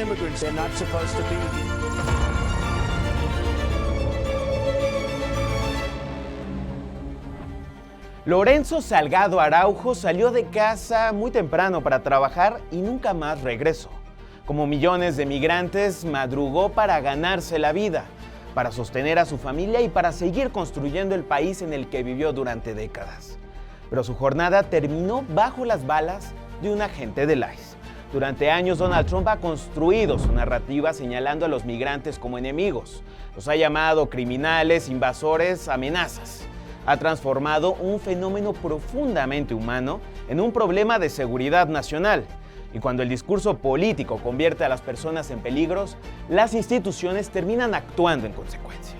immigrants. They're not supposed to be here. Lorenzo Salgado Araujo salió de casa muy temprano para trabajar y nunca más regresó. Como millones de migrantes, madrugó para ganarse la vida, para sostener a su familia y para seguir construyendo el país en el que vivió durante décadas. Pero su jornada terminó bajo las balas de un agente del ICE. Durante años, Donald Trump ha construido su narrativa señalando a los migrantes como enemigos. Los ha llamado criminales, invasores, amenazas. Ha transformado un fenómeno profundamente humano en un problema de seguridad nacional. Y cuando el discurso político convierte a las personas en peligros, las instituciones terminan actuando en consecuencia.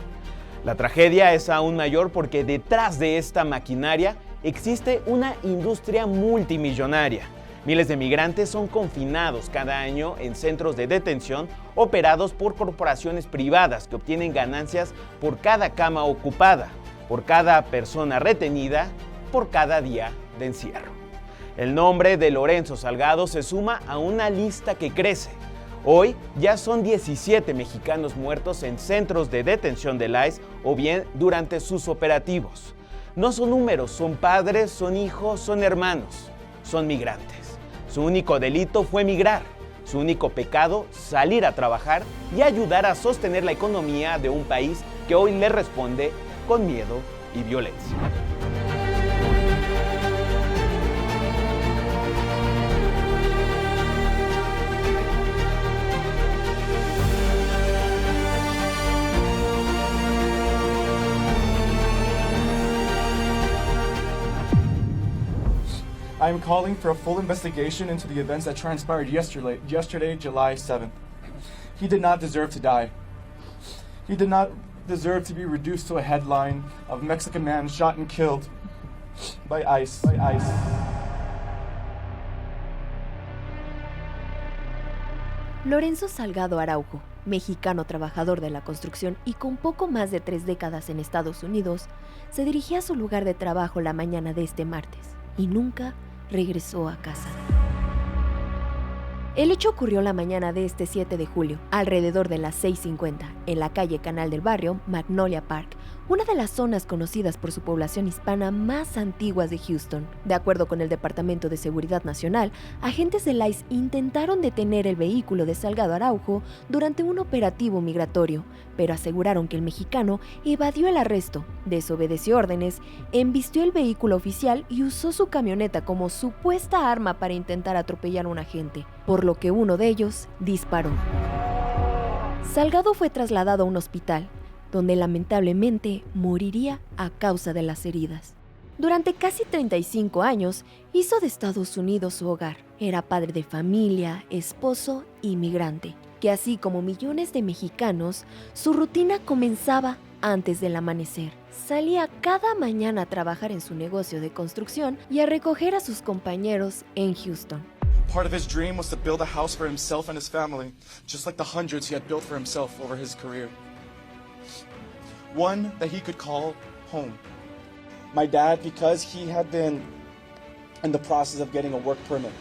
La tragedia es aún mayor porque detrás de esta maquinaria existe una industria multimillonaria. Miles de migrantes son confinados cada año en centros de detención operados por corporaciones privadas que obtienen ganancias por cada cama ocupada, por cada persona retenida, por cada día de encierro. El nombre de Lorenzo Salgado se suma a una lista que crece. Hoy ya son 17 mexicanos muertos en centros de detención del ICE o bien durante sus operativos. No son números, son padres, son hijos, son hermanos, son migrantes. Su único delito fue migrar. Su único pecado, salir a trabajar y ayudar a sostener la economía de un país que hoy le responde con miedo y violencia. I am calling for a full investigation into the events that transpired yesterday, July 7th. He did not deserve to die. He did not deserve to be reduced to a headline of Mexican man shot and killed by ICE. Lorenzo Salgado Araujo, mexicano trabajador de la construcción y con poco más de 3 décadas en Estados Unidos, se dirigía a su lugar de trabajo la mañana de este martes y nunca regresó a casa. El hecho ocurrió la mañana de este 7 de julio, alrededor de las 6:50, en la calle Canal del Barrio, Magnolia Park, una de las zonas conocidas por su población hispana más antiguas de Houston. De acuerdo con el Departamento de Seguridad Nacional, agentes del ICE intentaron detener el vehículo de Salgado Araujo durante un operativo migratorio, pero aseguraron que el mexicano evadió el arresto, desobedeció órdenes, embistió el vehículo oficial y usó su camioneta como supuesta arma para intentar atropellar a un agente, por lo que uno de ellos disparó. Salgado fue trasladado a un hospital, donde lamentablemente moriría a causa de las heridas. Durante casi 35 años, hizo de Estados Unidos su hogar. Era padre de familia, esposo y migrante, que así como millones de mexicanos, su rutina comenzaba antes del amanecer. Salía cada mañana a trabajar en su negocio de construcción y a recoger a sus compañeros en Houston. Part of his dream was to build a house for himself and his family, just like the hundreds he had built for himself over his career. One that he could call home. My dad, because he had been in the process of getting a work permit,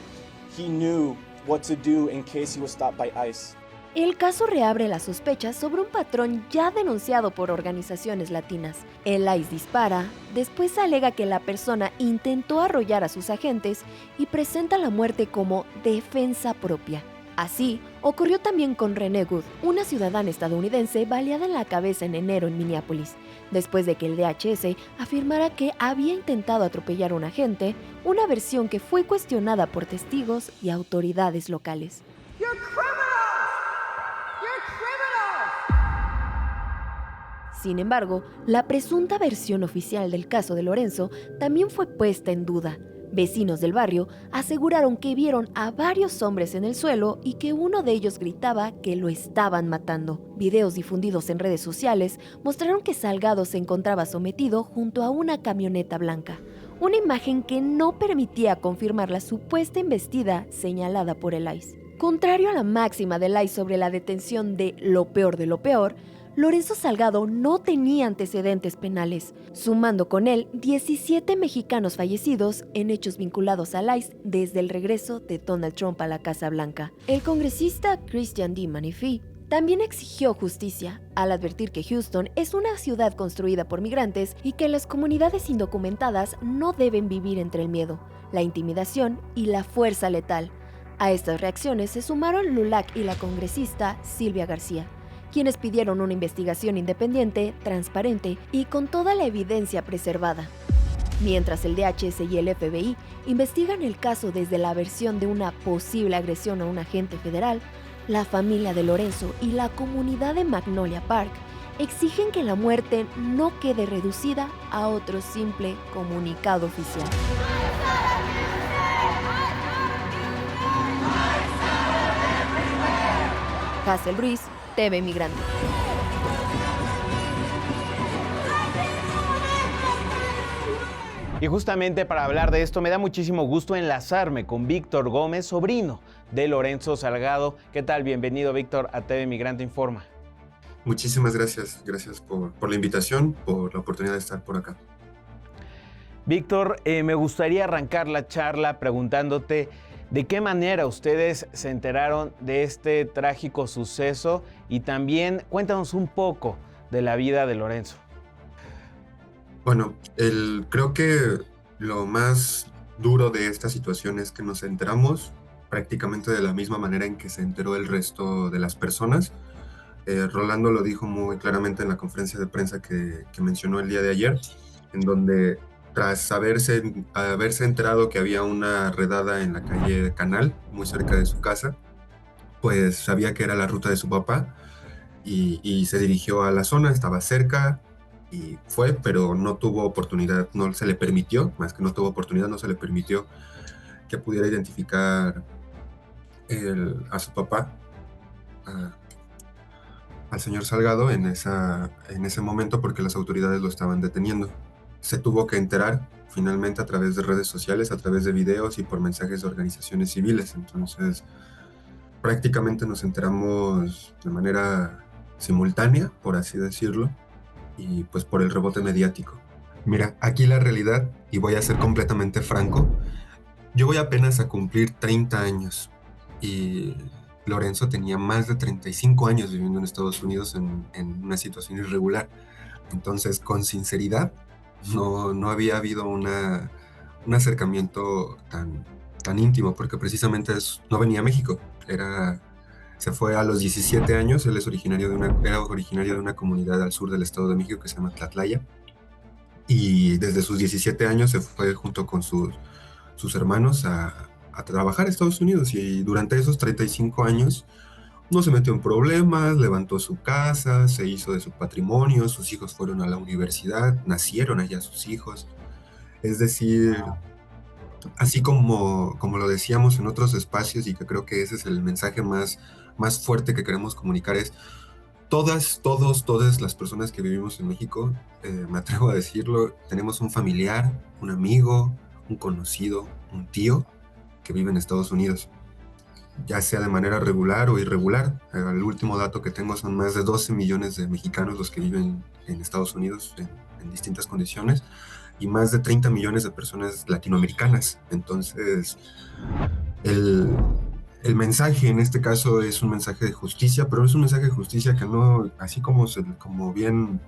he knew what to do in case he was stopped by ICE. El caso reabre las sospechas sobre un patrón ya denunciado por organizaciones latinas. El ICE dispara, después alega que la persona intentó arrollar a sus agentes y presenta la muerte como defensa propia. Así, ocurrió también con Renee Good, una ciudadana estadounidense baleada en la cabeza en enero en Minneapolis, después de que el DHS afirmara que había intentado atropellar a un agente, una versión que fue cuestionada por testigos y autoridades locales. You're criminals! You're criminals! Sin embargo, la presunta versión oficial del caso de Lorenzo también fue puesta en duda. Vecinos del barrio aseguraron que vieron a varios hombres en el suelo y que uno de ellos gritaba que lo estaban matando. Videos difundidos en redes sociales mostraron que Salgado se encontraba sometido junto a una camioneta blanca, una imagen que no permitía confirmar la supuesta embestida señalada por el ICE. Contrario a la máxima del ICE sobre la detención de lo peor, Lorenzo Salgado no tenía antecedentes penales, sumando con él 17 mexicanos fallecidos en hechos vinculados al ICE desde el regreso de Donald Trump a la Casa Blanca. El congresista Christian D. Menifee también exigió justicia al advertir que Houston es una ciudad construida por migrantes y que las comunidades indocumentadas no deben vivir entre el miedo, la intimidación y la fuerza letal. A estas reacciones se sumaron LULAC y la congresista Silvia García, quienes pidieron una investigación independiente, transparente y con toda la evidencia preservada. Mientras el DHS y el FBI investigan el caso desde la versión de una posible agresión a un agente federal, la familia de Lorenzo y la comunidad de Magnolia Park exigen que la muerte no quede reducida a otro simple comunicado oficial. Hazel Ruiz, TV Migrante. Y justamente para hablar de esto me da muchísimo gusto enlazarme con Víctor Gómez, sobrino de Lorenzo Salgado. ¿Qué tal? Bienvenido, Víctor, a TV Migrante Informa. Muchísimas gracias. Gracias por la invitación, por la oportunidad de estar por acá. Víctor, me gustaría arrancar la charla preguntándote de qué manera ustedes se enteraron de este trágico suceso y también cuéntanos un poco de la vida de Lorenzo. Bueno, creo que lo más duro de esta situación es que nos enteramos prácticamente de la misma manera en que se enteró el resto de las personas. Rolando lo dijo muy claramente en la conferencia de prensa que mencionó el día de ayer, en donde tras haberse enterado que había una redada en la calle Canal, muy cerca de su casa, pues sabía que era la ruta de su papá y se dirigió a la zona, estaba cerca y fue, pero no tuvo oportunidad, no se le permitió, más que no tuvo oportunidad, no se le permitió que pudiera identificar a su papá, al señor Salgado en ese momento, porque las autoridades lo estaban deteniendo. Se tuvo que enterar finalmente a través de redes sociales, a través de videos y por mensajes de organizaciones civiles. Entonces, prácticamente nos enteramos de manera simultánea, por así decirlo, y pues por el rebote mediático. Mira, aquí la realidad, y voy a ser completamente franco, yo voy apenas a cumplir 30 años y Lorenzo tenía más de 35 años viviendo en Estados Unidos en una situación irregular. Entonces, con sinceridad, no había habido un acercamiento tan íntimo, porque precisamente no venía a México. Se fue a los 17 años, él era originario de una comunidad al sur del Estado de México que se llama Tlatlaya, y desde sus 17 años se fue junto con sus hermanos a trabajar a Estados Unidos, y durante esos 35 años no se metió en problemas, levantó su casa, se hizo de su patrimonio, sus hijos fueron a la universidad, nacieron allá sus hijos. Es decir, así como lo decíamos en otros espacios, y que creo que ese es el mensaje más fuerte que queremos comunicar, es todas las personas que vivimos en México, me atrevo a decirlo, tenemos un familiar, un amigo, un conocido, un tío que vive en Estados Unidos, ya sea de manera regular o irregular. El último dato que tengo son más de 12 millones de mexicanos los que viven en Estados Unidos en distintas condiciones, y más de 30 millones de personas latinoamericanas. Entonces, el mensaje en este caso es un mensaje de justicia, pero es un mensaje de justicia que no, así como bien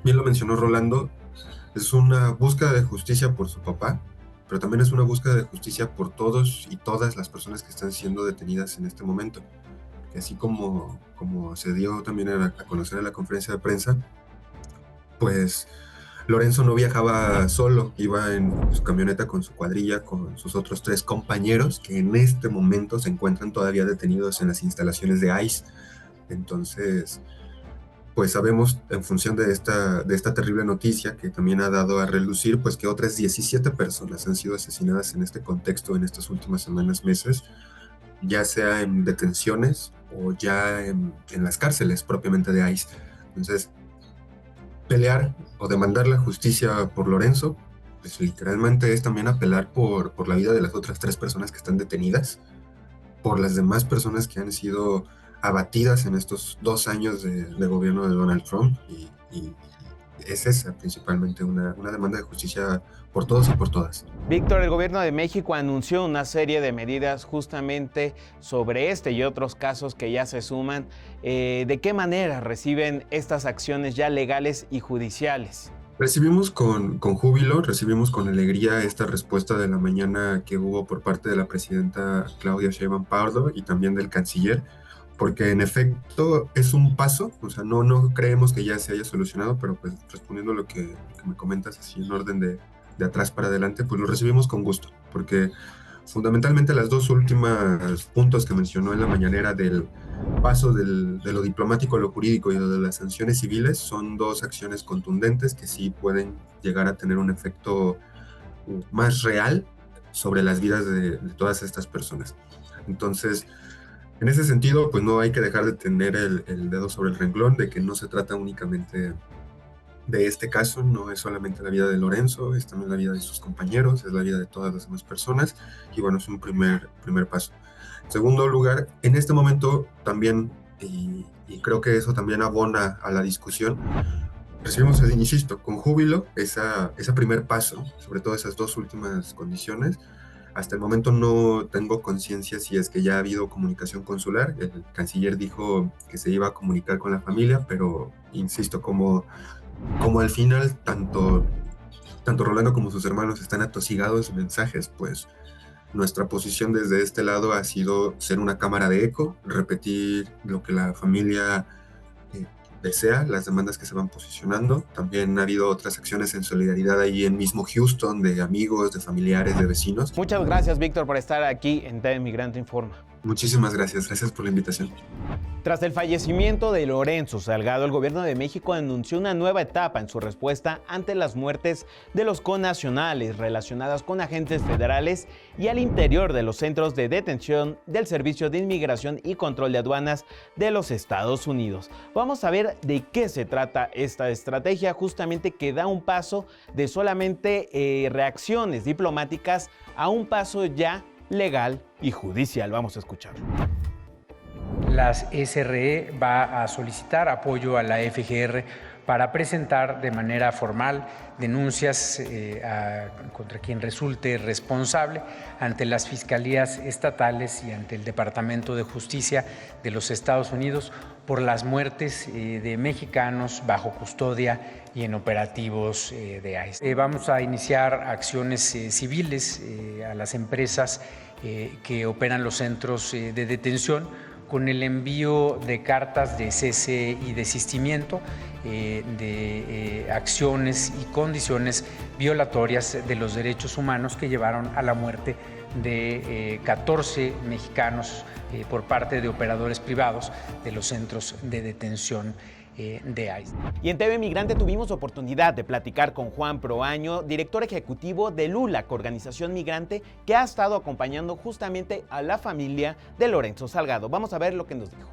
lo mencionó Rolando, es una búsqueda de justicia por su papá, pero también es una búsqueda de justicia por todos y todas las personas que están siendo detenidas en este momento. Que así como se dio también a conocer en la conferencia de prensa, pues Lorenzo no viajaba solo, iba en su camioneta con su cuadrilla, con sus otros 3 compañeros que en este momento se encuentran todavía detenidos en las instalaciones de ICE. Entonces, pues sabemos, en función de esta terrible noticia que también ha dado a relucir, pues que otras 17 personas han sido asesinadas en este contexto en estas últimas semanas, meses, ya sea en detenciones o ya en las cárceles propiamente de ICE. Entonces, pelear o demandar la justicia por Lorenzo, pues literalmente es también apelar por la vida de las otras 3 personas que están detenidas, por las demás personas que han sido abatidas en estos 2 años de gobierno de Donald Trump, y es esa principalmente una demanda de justicia por todos y por todas. Víctor, el gobierno de México anunció una serie de medidas justamente sobre este y otros casos que ya se suman. ¿De qué manera reciben estas acciones ya legales y judiciales? Recibimos con júbilo, recibimos con alegría esta respuesta de la mañana que hubo por parte de la presidenta Claudia Sheinbaum Pardo y también del canciller, porque en efecto es un paso, o sea, no creemos que ya se haya solucionado, pero pues respondiendo a lo que me comentas así en orden de atrás para adelante, pues lo recibimos con gusto, porque fundamentalmente las dos últimas puntos que mencionó en la mañanera del paso de lo diplomático a lo jurídico y de las sanciones civiles son dos acciones contundentes que sí pueden llegar a tener un efecto más real sobre las vidas de todas estas personas. Entonces, en ese sentido, pues no hay que dejar de tener el dedo sobre el renglón de que no se trata únicamente de este caso, no es solamente la vida de Lorenzo, es también la vida de sus compañeros, es la vida de todas las demás personas, y bueno, es un primer paso. En segundo lugar, en este momento también, y creo que eso también abona a la discusión, recibimos, insisto, con júbilo ese primer paso, sobre todo esas dos últimas condiciones. Hasta el momento no tengo conciencia si es que ya ha habido comunicación consular. El canciller dijo que se iba a comunicar con la familia, pero insisto, como al final tanto Rolando como sus hermanos están atosigados de mensajes, pues nuestra posición desde este lado ha sido ser una cámara de eco, repetir lo que la familia desea, las demandas que se van posicionando. También ha habido otras acciones en solidaridad ahí en mismo Houston, de amigos, de familiares, de vecinos. Muchas gracias, Víctor, por estar aquí en TV Migrante Informa. Muchísimas gracias por la invitación. Tras el fallecimiento de Lorenzo Salgado, el gobierno de México anunció una nueva etapa en su respuesta ante las muertes de los connacionales relacionadas con agentes federales y al interior de los centros de detención del Servicio de Inmigración y Control de Aduanas de los Estados Unidos. Vamos a ver de qué se trata esta estrategia, justamente que da un paso de solamente reacciones diplomáticas a un paso ya legal y judicial. Vamos a escuchar. Las SRE va a solicitar apoyo a la FGR para presentar de manera formal denuncias contra quien resulte responsable ante las fiscalías estatales y ante el Departamento de Justicia de los Estados Unidos por las muertes de mexicanos bajo custodia y en operativos de ICE. Vamos a iniciar acciones civiles a las empresas que operan los centros de detención con el envío de cartas de cese y desistimiento de acciones y condiciones violatorias de los derechos humanos que llevaron a la muerte de 14 mexicanos por parte de operadores privados de los centros de detención de ICE. Y en TV Migrante tuvimos oportunidad de platicar con Juan Proaño, director ejecutivo de LULAC, organización migrante que ha estado acompañando justamente a la familia de Lorenzo Salgado. Vamos a ver lo que nos dijo.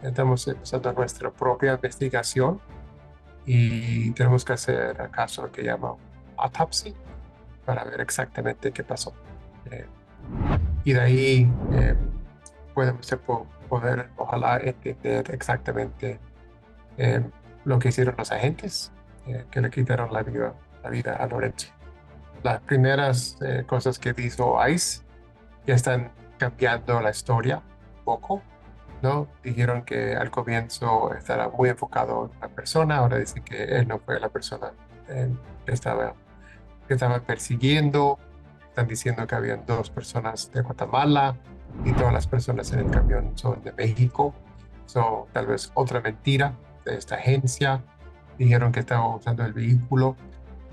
Estamos empezando nuestra propia investigación y tenemos que hacer acaso lo que llama autopsia para ver exactamente qué pasó. Y de ahí podemos poder, ojalá, entender exactamente lo que hicieron los agentes que le quitaron la vida a Lorenzo. Las primeras cosas que hizo ICE ya están cambiando la historia un poco, ¿no? Dijeron que al comienzo estaba muy enfocado en la persona, ahora dicen que él no fue la persona que estaba persiguiendo. Están diciendo que habían 2 personas de Guatemala y todas las personas en el camión son de México. Tal vez otra mentira de esta agencia. Dijeron que estaba usando el vehículo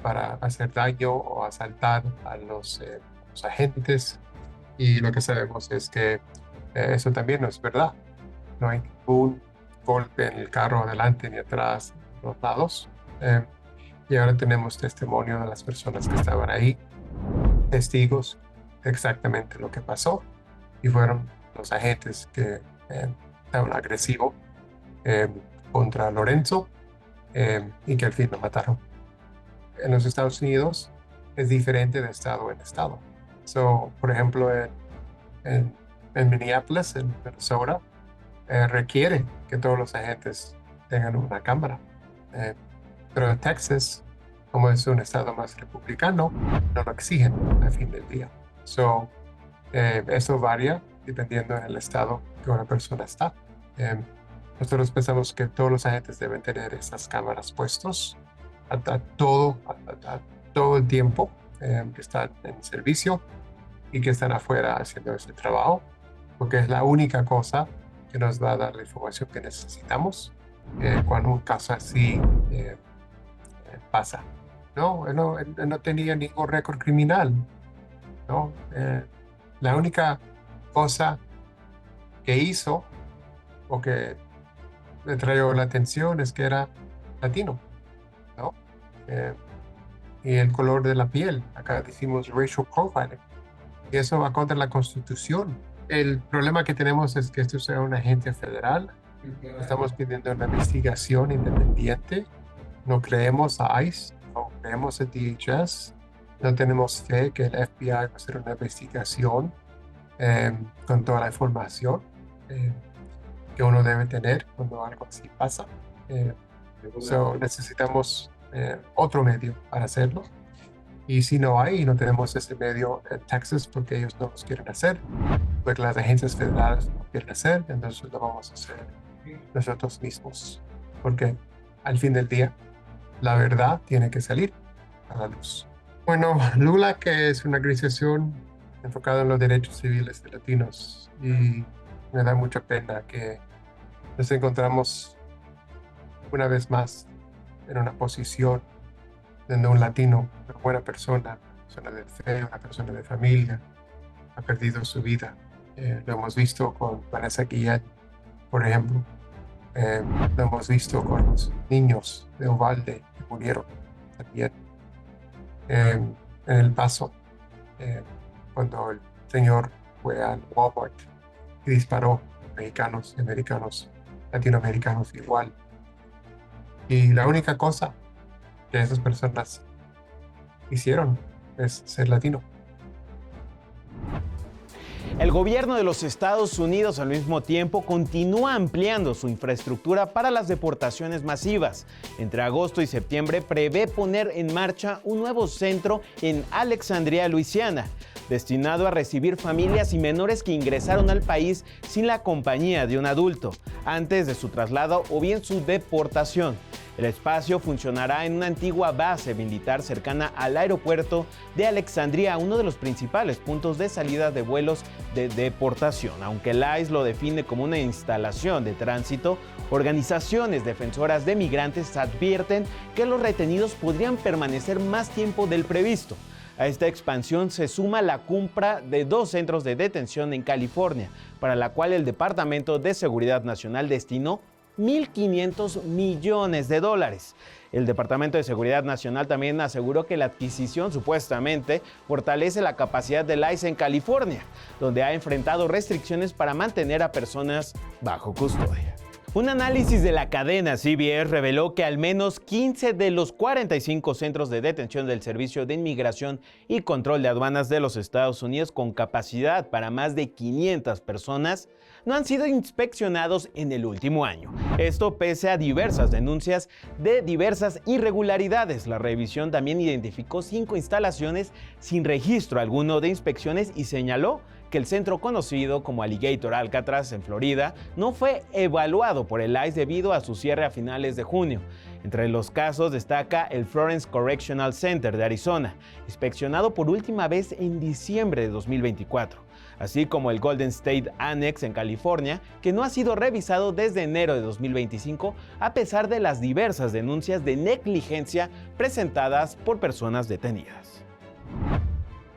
para hacer daño o asaltar a los agentes. Y lo que sabemos es que eso también no es verdad. No hay ningún golpe en el carro adelante ni atrás, en los lados. Y ahora tenemos testimonio de las personas que estaban ahí, testigos de exactamente lo que pasó, y fueron los agentes que estaban agresivos contra Lorenzo y que al fin lo mataron. En los Estados Unidos es diferente de estado en estado. Por ejemplo, en en Minneapolis, en Minnesota, requiere que todos los agentes tengan una cámara. Pero en Texas, como es un estado más republicano, no lo exigen al fin del día. Eso varía dependiendo del estado que una persona está. Nosotros pensamos que todos los agentes deben tener esas cámaras puestos a todo el tiempo que están en servicio y que están afuera haciendo ese trabajo, porque es la única cosa que nos va a dar la información que necesitamos cuando un caso así pasa. Él no tenía ningún récord criminal, ¿no? La única cosa que hizo o que le trajo la atención es que era latino, ¿no? Y el color de la piel, acá decimos racial profiling, y eso va contra la Constitución. El problema que tenemos es que esto sea un agente federal. Estamos pidiendo una investigación independiente. No creemos a ICE, no creemos a DHS, no tenemos fe que el FBI va a hacer una investigación con toda la información que uno debe tener cuando algo así pasa. Necesitamos otro medio para hacerlo. Y si no tenemos ese medio en Texas porque ellos no los quieren hacer, porque las agencias federales no quieren hacer, entonces lo vamos a hacer nosotros mismos. Porque al fin del día, la verdad tiene que salir a la luz. Bueno, LULAC es una organización enfocada en los derechos civiles de latinos y me da mucha pena que nos encontramos una vez más en una posición donde un latino, una buena persona, una persona de fe, una persona de familia, ha perdido su vida. Lo hemos visto con Vanessa Guillen, por ejemplo. Lo hemos visto con los niños de Uvalde que murieron también. En El Paso, cuando el señor fue al Walmart y disparó mexicanos, americanos, latinoamericanos igual. Y la única cosa que esas personas hicieron es ser latino. El gobierno de los Estados Unidos al mismo tiempo continúa ampliando su infraestructura para las deportaciones masivas. Entre agosto y septiembre prevé poner en marcha un nuevo centro en Alexandria, Luisiana, destinado a recibir familias y menores que ingresaron al país sin la compañía de un adulto, antes de su traslado o bien su deportación. El espacio funcionará en una antigua base militar cercana al aeropuerto de Alexandria, uno de los principales puntos de salida de vuelos de deportación. Aunque el ICE lo define como una instalación de tránsito, organizaciones defensoras de migrantes advierten que los retenidos podrían permanecer más tiempo del previsto. A esta expansión se suma la compra de 2 centros de detención en California, para la cual el Departamento de Seguridad Nacional destinó $1.500 millones. El Departamento de Seguridad Nacional también aseguró que la adquisición supuestamente fortalece la capacidad del ICE en California, donde ha enfrentado restricciones para mantener a personas bajo custodia. Un análisis de la cadena CBS reveló que al menos 15 de los 45 centros de detención del Servicio de Inmigración y Control de Aduanas de los Estados Unidos, con capacidad para más de 500 personas, no han sido inspeccionados en el último año. Esto pese a diversas denuncias de diversas irregularidades. La revisión también identificó 5 instalaciones sin registro alguno de inspecciones y señaló que el centro conocido como Alligator Alcatraz en Florida no fue evaluado por el ICE debido a su cierre a finales de junio. Entre los casos destaca el Florence Correctional Center de Arizona, inspeccionado por última vez en diciembre de 2024, así como el Golden State Annex en California, que no ha sido revisado desde enero de 2025 a pesar de las diversas denuncias de negligencia presentadas por personas detenidas.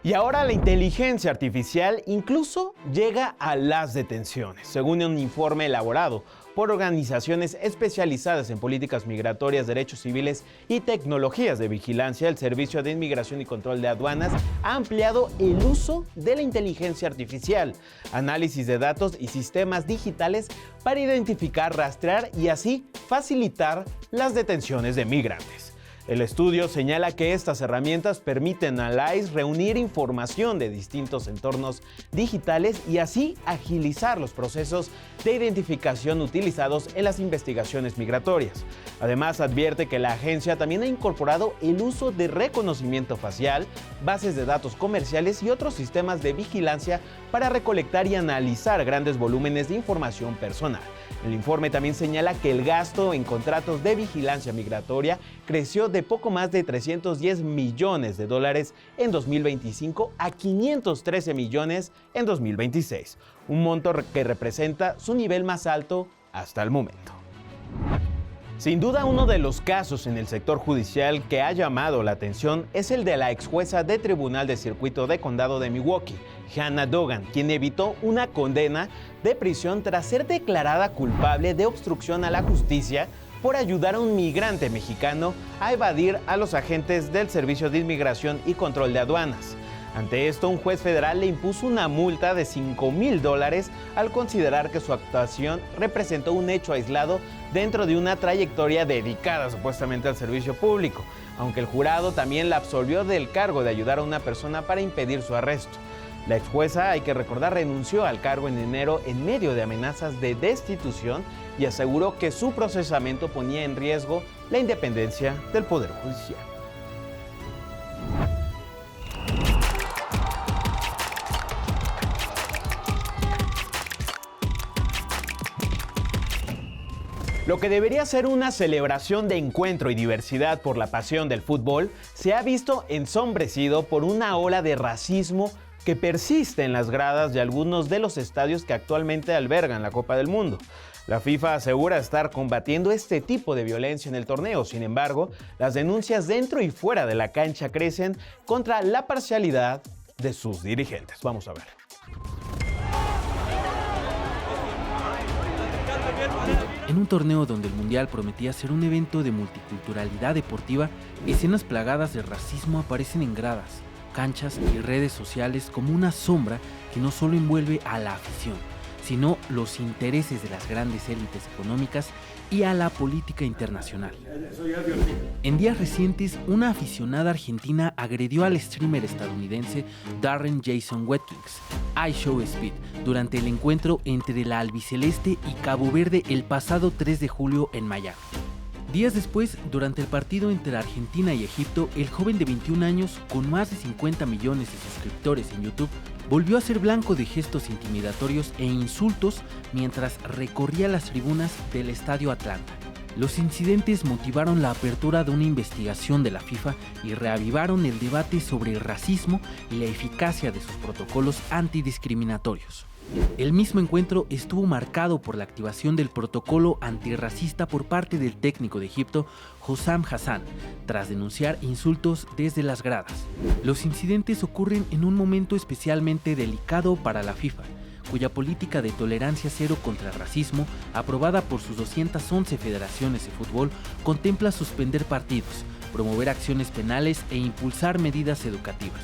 Y ahora la inteligencia artificial incluso llega a las detenciones. Según un informe elaborado por organizaciones especializadas en políticas migratorias, derechos civiles y tecnologías de vigilancia, el Servicio de Inmigración y Control de Aduanas ha ampliado el uso de la inteligencia artificial, análisis de datos y sistemas digitales para identificar, rastrear y así facilitar las detenciones de migrantes. El estudio señala que estas herramientas permiten al ICE reunir información de distintos entornos digitales y así agilizar los procesos de identificación utilizados en las investigaciones migratorias. Además, advierte que la agencia también ha incorporado el uso de reconocimiento facial, bases de datos comerciales y otros sistemas de vigilancia para recolectar y analizar grandes volúmenes de información personal. El informe también señala que el gasto en contratos de vigilancia migratoria creció de poco más de $310 millones en 2025 a 513 millones en 2026, un monto que representa su nivel más alto hasta el momento. Sin duda, uno de los casos en el sector judicial que ha llamado la atención es el de la ex jueza de Tribunal de Circuito de Condado de Milwaukee, Hannah Duggan, quien evitó una condena de prisión tras ser declarada culpable de obstrucción a la justicia por ayudar a un migrante mexicano a evadir a los agentes del Servicio de Inmigración y Control de Aduanas. Ante esto, un juez federal le impuso una multa de $5,000 al considerar que su actuación representó un hecho aislado dentro de una trayectoria dedicada supuestamente al servicio público, aunque el jurado también la absolvió del cargo de ayudar a una persona para impedir su arresto. La ex jueza, hay que recordar, renunció al cargo en enero en medio de amenazas de destitución y aseguró que su procesamiento ponía en riesgo la independencia del Poder Judicial. Lo que debería ser una celebración de encuentro y diversidad por la pasión del fútbol se ha visto ensombrecido por una ola de racismo que persiste en las gradas de algunos de los estadios que actualmente albergan la Copa del Mundo. La FIFA asegura estar combatiendo este tipo de violencia en el torneo. Sin embargo, las denuncias dentro y fuera de la cancha crecen contra la parcialidad de sus dirigentes. Vamos a ver. En un torneo donde el Mundial prometía ser un evento de multiculturalidad deportiva, escenas plagadas de racismo aparecen en gradas, canchas y redes sociales como una sombra que no solo envuelve a la afición, sino los intereses de las grandes élites económicas y a la política internacional. En días recientes, una aficionada argentina agredió al streamer estadounidense Darren Jason Watkins, iShowSpeed, durante el encuentro entre la albiceleste y Cabo Verde el pasado 3 de julio en Miami. Días después, durante el partido entre Argentina y Egipto, el joven de 21 años, con más de 50 millones de suscriptores en YouTube, volvió a ser blanco de gestos intimidatorios e insultos mientras recorría las tribunas del Estadio Atlanta. Los incidentes motivaron la apertura de una investigación de la FIFA y reavivaron el debate sobre el racismo y la eficacia de sus protocolos antidiscriminatorios. El mismo encuentro estuvo marcado por la activación del protocolo antirracista por parte del técnico de Egipto, Hossam Hassan, tras denunciar insultos desde las gradas. Los incidentes ocurren en un momento especialmente delicado para la FIFA, cuya política de tolerancia cero contra el racismo, aprobada por sus 211 federaciones de fútbol, contempla suspender partidos, promover acciones penales e impulsar medidas educativas.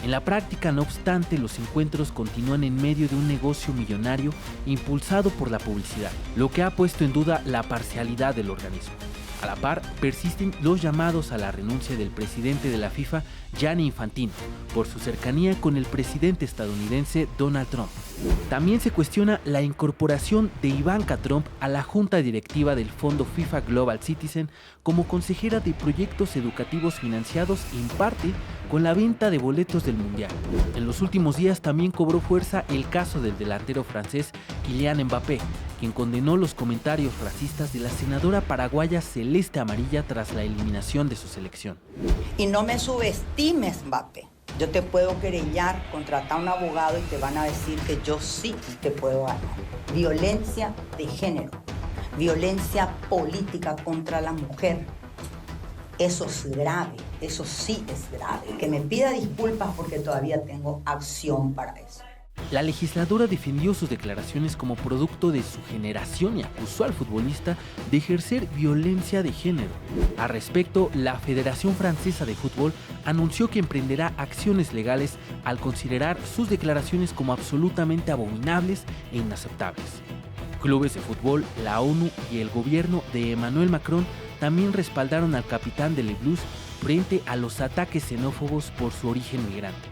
En la práctica, no obstante, los encuentros continúan en medio de un negocio millonario impulsado por la publicidad, lo que ha puesto en duda la parcialidad del organismo. A la par, persisten los llamados a la renuncia del presidente de la FIFA, Gianni Infantino, por su cercanía con el presidente estadounidense Donald Trump. También se cuestiona la incorporación de Ivanka Trump a la junta directiva del Fondo FIFA Global Citizen como consejera de proyectos educativos financiados en parte con la venta de boletos del Mundial. En los últimos días también cobró fuerza el caso del delantero francés Kylian Mbappé, quien condenó los comentarios racistas de la senadora paraguaya Celeste Amarilla tras la eliminación de su selección. Y no me subestimes, Mbappé. Yo te puedo querellar, contratar a un abogado y te van a decir que yo sí te puedo ganar. Violencia de género, violencia política contra la mujer. Eso es grave, eso sí es grave. Que me pida disculpas porque todavía tengo acción para eso. La legisladora defendió sus declaraciones como producto de su generación y acusó al futbolista de ejercer violencia de género. Al respecto, la Federación Francesa de Fútbol anunció que emprenderá acciones legales al considerar sus declaraciones como absolutamente abominables e inaceptables. Clubes de fútbol, la ONU y el gobierno de Emmanuel Macron también respaldaron al capitán de Le Blues frente a los ataques xenófobos por su origen migrante.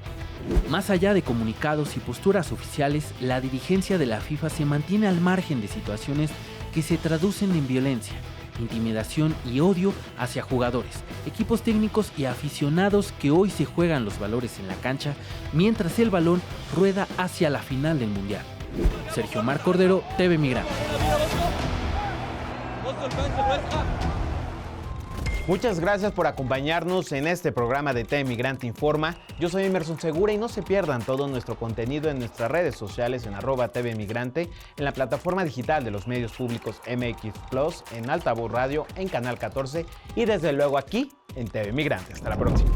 Más allá de comunicados y posturas oficiales, la dirigencia de la FIFA se mantiene al margen de situaciones que se traducen en violencia, intimidación y odio hacia jugadores, equipos técnicos y aficionados que hoy se juegan los valores en la cancha mientras el balón rueda hacia la final del Mundial. Sergio Mar Cordero, TV Migrante. Muchas gracias por acompañarnos en este programa de TV Migrante Informa. Yo soy Emerson Segura y no se pierdan todo nuestro contenido en nuestras redes sociales en @TV Migrante, en la plataforma digital de los medios públicos MX Plus, en Altavoz Radio, en Canal 14 y desde luego aquí en TV Migrante. Hasta la próxima.